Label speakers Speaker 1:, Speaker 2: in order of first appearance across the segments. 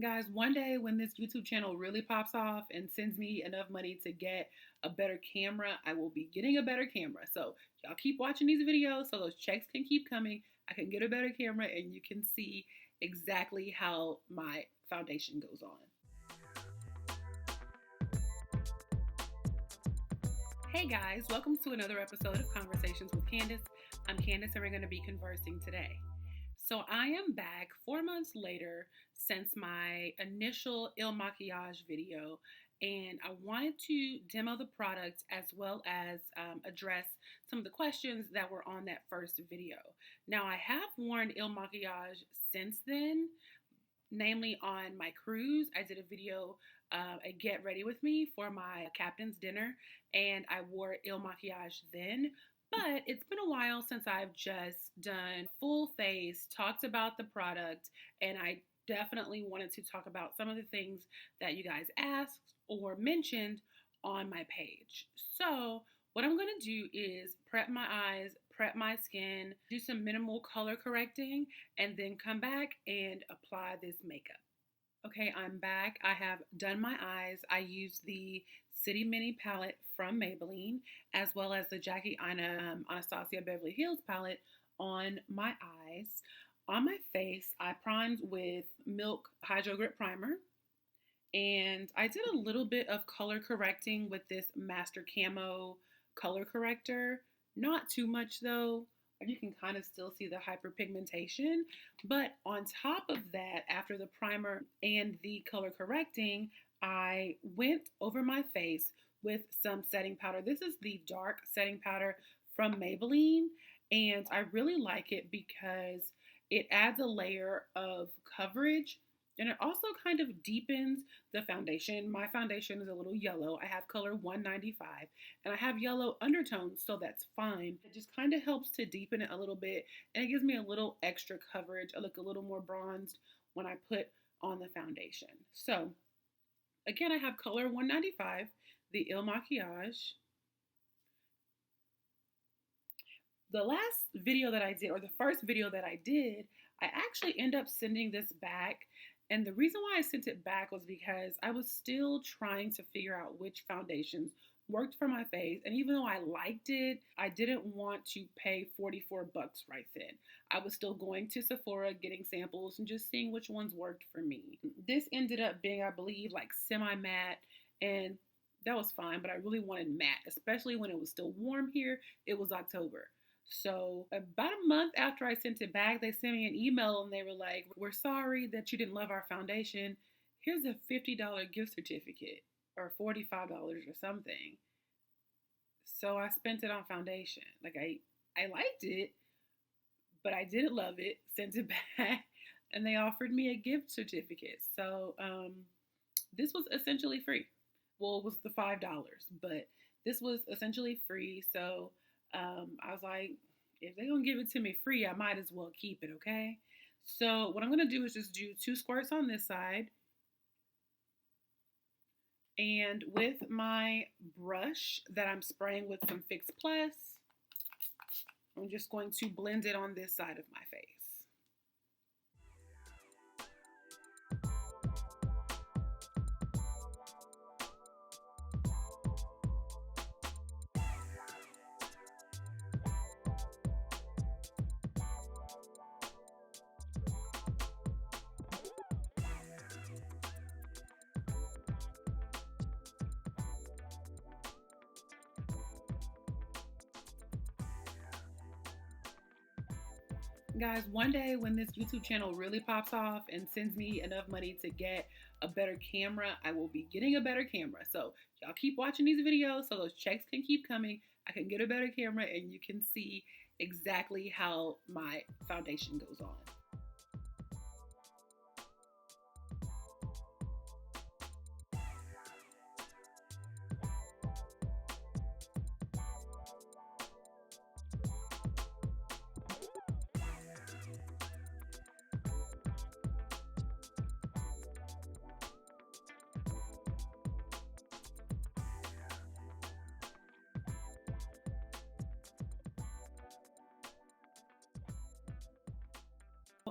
Speaker 1: Guys, one day when this YouTube channel really pops off and sends me enough money to get a better camera, I will be getting a better camera. So y'all keep watching these videos so those checks can keep coming. I can get a better camera and you can see exactly how my foundation goes on. Hey guys, welcome to another episode of Conversations with Candace. I'm Candace and we're going to be conversing today. So I am back 4 months later since my initial Il Makiage video, and I wanted to demo the product as well as address some of the questions that were on that first video. Now I have worn Il Makiage since then, namely on my cruise. I did a video, a get ready with me for my captain's dinner, and I wore Il Makiage then. But it's been a while since I've just done full face, talked about the product, and I definitely wanted to talk about some of the things that you guys asked or mentioned on my page. So what I'm going to do is prep my eyes, prep my skin, do some minimal color correcting, and then come back and apply this makeup. Okay, I'm back. I have done my eyes. I used the City Mini palette from Maybelline, as well as the Jackie Aina Anastasia Beverly Hills palette on my eyes. On my face, I primed with Milk Hydro Grip Primer. And I did a little bit of color correcting with this Master Camo color corrector. Not too much though. You can kind of still see the hyperpigmentation. But on top of that, after the primer and the color correcting, I went over my face with some setting powder. This is the dark setting powder from Maybelline, and I really like it because it adds a layer of coverage, and it also kind of deepens the foundation. My foundation is a little yellow. I have color 195 and I have yellow undertones, so that's fine. It just kind of helps to deepen it a little bit, and it gives me a little extra coverage. I look a little more bronzed when I put on the foundation. So again, I have color 195, the Il Makiage. The last video that I did, or the first video that I did, I actually ended up sending this back. And the reason why I sent it back was because I was still trying to figure out which foundations worked for my face. And even though I liked it, I didn't want to pay 44 bucks right then. I was still going to Sephora, getting samples and just seeing which ones worked for me. This ended up being, I believe, like semi-matte, and that was fine, but I really wanted matte, especially when it was still warm here. It was October. So about a month after I sent it back, they sent me an email and they were like, "We're sorry that you didn't love our foundation. Here's a $50 gift certificate or $45 or something." So I spent it on foundation. Like I liked it, but I didn't love it, sent it back, and they offered me a gift certificate. So this was essentially free. Well, it was the $5, but this was essentially free. So I was like, if they're going to give it to me free, I might as well keep it, okay? So what I'm going to do is just do 2 squirts on this side. And with my brush that I'm spraying with some Fix Plus, I'm just going to blend it on this side of my face. Guys, one day when this YouTube channel really pops off and sends me enough money to get a better camera, I will be getting a better camera. So y'all keep watching these videos so those checks can keep coming. I can get a better camera and you can see exactly how my foundation goes on.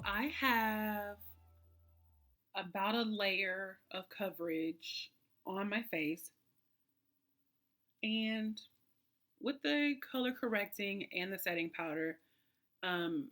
Speaker 1: I have about a layer of coverage on my face. And with the color correcting and the setting powder,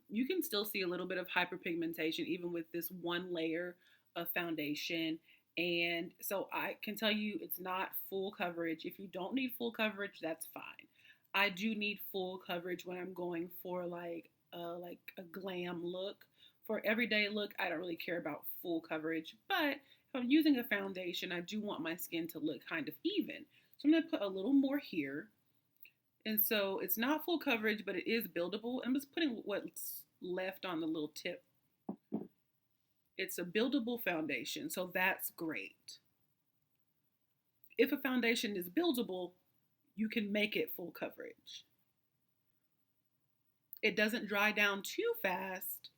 Speaker 1: you can still see a little bit of hyperpigmentation even with this one layer of foundation. And so I can tell you it's not full coverage. If you don't need full coverage, that's fine. I do need full coverage when I'm going for like a glam look. For everyday look, I don't really care about full coverage, but if I'm using a foundation, I do want my skin to look kind of even. So I'm going to put a little more here. And so it's not full coverage, but it is buildable. I'm just putting what's left on the little tip. It's a buildable foundation, so that's great. If a foundation is buildable, you can make it full coverage. It doesn't dry down too fast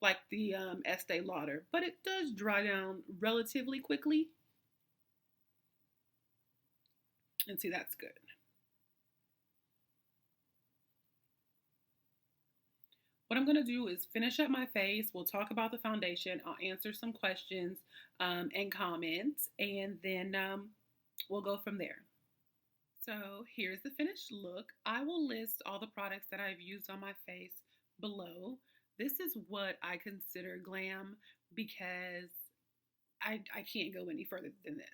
Speaker 1: like the Estee Lauder, but it does dry down relatively quickly. And see, that's good. What I'm going to do is finish up my face. We'll talk about the foundation. I'll answer some questions and comments, and then we'll go from there. So here's the finished look. I will list all the products that I've used on my face below. This is what I consider glam because I can't go any further than this.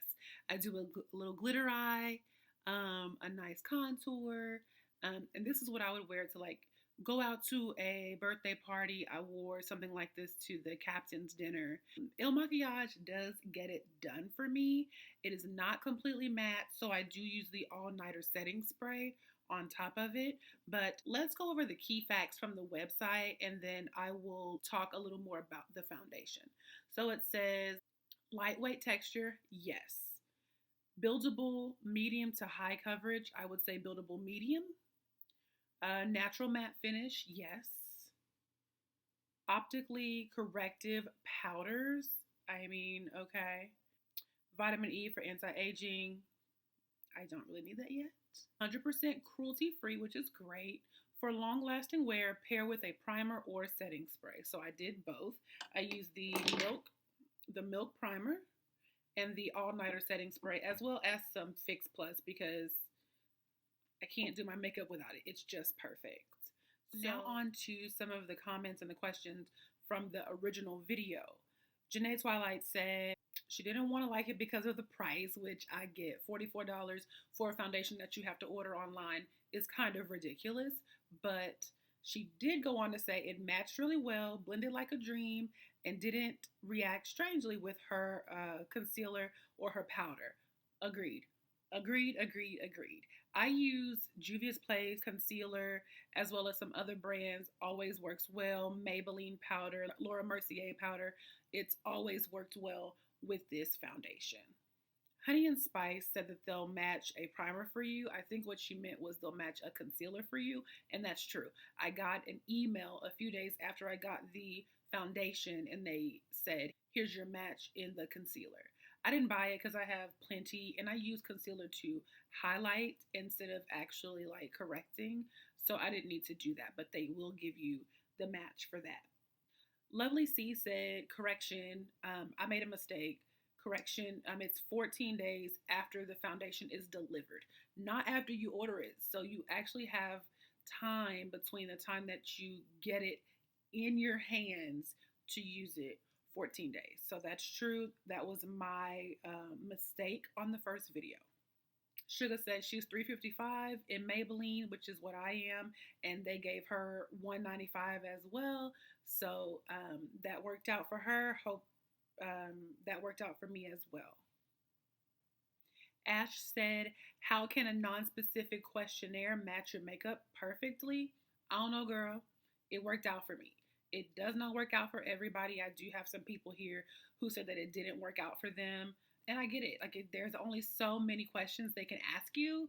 Speaker 1: I do a little glitter eye, a nice contour, and this is what I would wear to like go out to a birthday party. I wore something like this to the captain's dinner. IL Makiage does get it done for me. It is not completely matte, so I do use the all-nighter setting spray on top of it. But let's go over the key facts from the website, and then I will talk a little more about the foundation. So it says lightweight texture, yes. Buildable medium to high coverage, I would say buildable medium. Natural matte finish, yes. Optically corrective powders, I mean, okay. Vitamin E for anti-aging, I don't really need that yet. 100% cruelty free, which is great. For long lasting wear, pair with a primer or setting spray. So I did both. I used the milk primer and the all-nighter setting spray, as well as some Fix Plus because I can't do my makeup without it. It's just perfect. Now on to some of the comments and the questions from the original video. Janae Twilight said she didn't want to like it because of the price, which I get. $44 for a foundation that you have to order online is kind of ridiculous, but she did go on to say it matched really well, blended like a dream, and didn't react strangely with her concealer or her powder. Agreed. I use Juvia's Place concealer as well as some other brands. Always works well. Maybelline powder, Laura Mercier powder. It's always worked well with this foundation. Honey and Spice said that they'll match a primer for you. I think what she meant was they'll match a concealer for you, and that's true. I got an email a few days after I got the foundation, and they said, here's your match in the concealer. I didn't buy it because I have plenty, and I use concealer to highlight instead of actually like correcting, so I didn't need to do that, but they will give you the match for that. Lovely C said, correction, I made a mistake. Correction, it's 14 days after the foundation is delivered, not after you order it. So you actually have time between the time that you get it in your hands to use it. 14 days. So that's true. That was my mistake on the first video. Sugar said she's $355 in Maybelline, which is what I am, and they gave her $195 as well. So that worked out for her. Hope that worked out for me as well. Ash said, how can a non-specific questionnaire match your makeup perfectly? I don't know, girl. It worked out for me. It does not work out for everybody. I do have some people here who said that it didn't work out for them. And I get it. There's only so many questions they can ask you,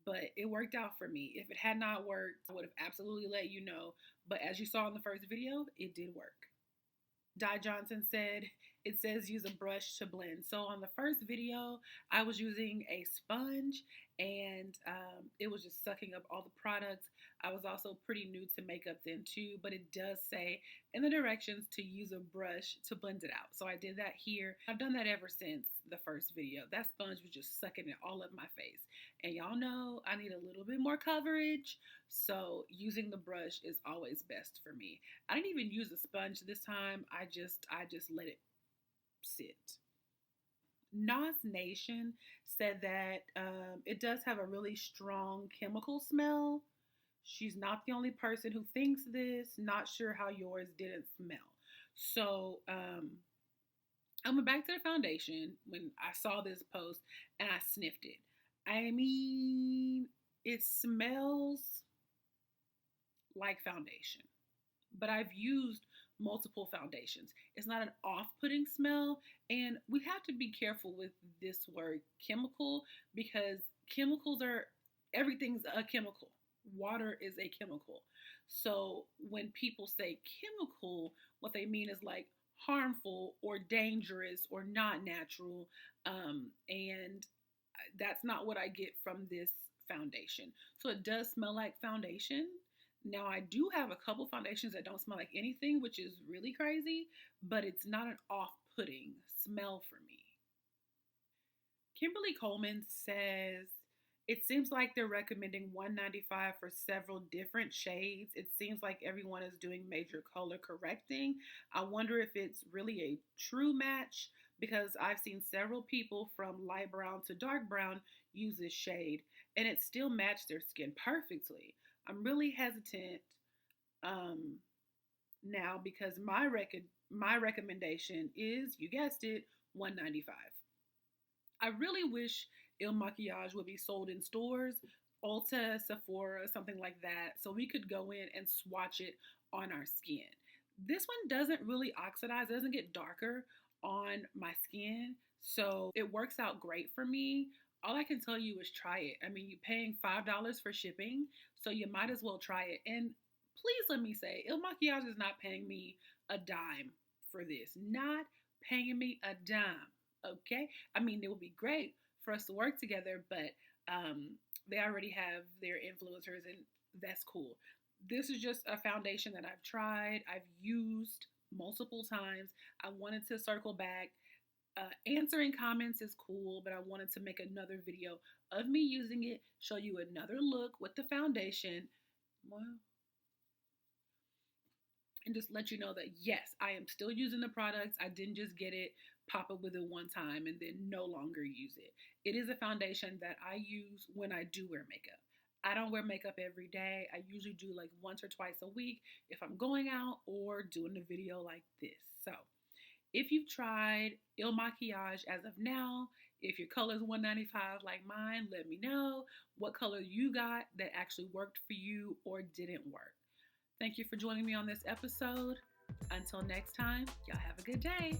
Speaker 1: but it worked out for me. If it had not worked, I would have absolutely let you know. But as you saw in the first video, it did work. Di Johnson said, it says use a brush to blend. So on the first video, I was using a sponge and it was just sucking up all the products. I was also pretty new to makeup then too, but it does say in the directions to use a brush to blend it out. So I did that here. I've done that ever since the first video. That sponge was just sucking it all up my face. And y'all know I need a little bit more coverage, so using the brush is always best for me. I didn't even use a sponge this time. I just let it sit. Nas Nation said that it does have a really strong chemical smell. She's not the only person who thinks this. Not sure how yours didn't smell. So I went back to the foundation when I saw this post and I sniffed it. I mean, it smells like foundation, but I've used multiple foundations. It's not an off-putting smell, and we have to be careful with this word chemical because chemicals are, everything's a chemical. Water is a chemical. So when people say chemical, what they mean is like harmful or dangerous or not natural, and that's not what I get from this foundation. So it does smell like foundation. Now I do have a couple foundations that don't smell like anything, which is really crazy, but it's not an off-putting smell for me. Kimberly Coleman says, it seems like they're recommending $195 for several different shades. It seems like everyone is doing major color correcting. I wonder if it's really a true match because I've seen several people from light brown to dark brown use this shade and it still matched their skin perfectly. I'm really hesitant now because my recommendation is, you guessed it, $195. I really wish Il Makiage would be sold in stores, Ulta, Sephora, something like that, so we could go in and swatch it on our skin. This one doesn't really oxidize, doesn't get darker on my skin, so it works out great for me. All I can tell you is try it. I mean, you're paying $5 for shipping, so you might as well try it. And please let me say, Il Makiage is not paying me a dime for this. Not paying me a dime, okay? I mean, it would be great for us to work together, but they already have their influencers and that's cool. This is just a foundation that I've tried, I've used multiple times. I wanted to circle back. Answering comments is cool, but I wanted to make another video of me using it, show you another look with the foundation, and just let you know that yes, I am still using the products. I didn't just get it, pop it with it one time, and then no longer use it. It is a foundation that I use when I do wear makeup. I don't wear makeup every day. I usually do like once or twice a week if I'm going out or doing a video like this. So if you've tried Il Makiage as of now, if your color is $195 like mine, let me know what color you got that actually worked for you or didn't work. Thank you for joining me on this episode. Until next time, y'all have a good day.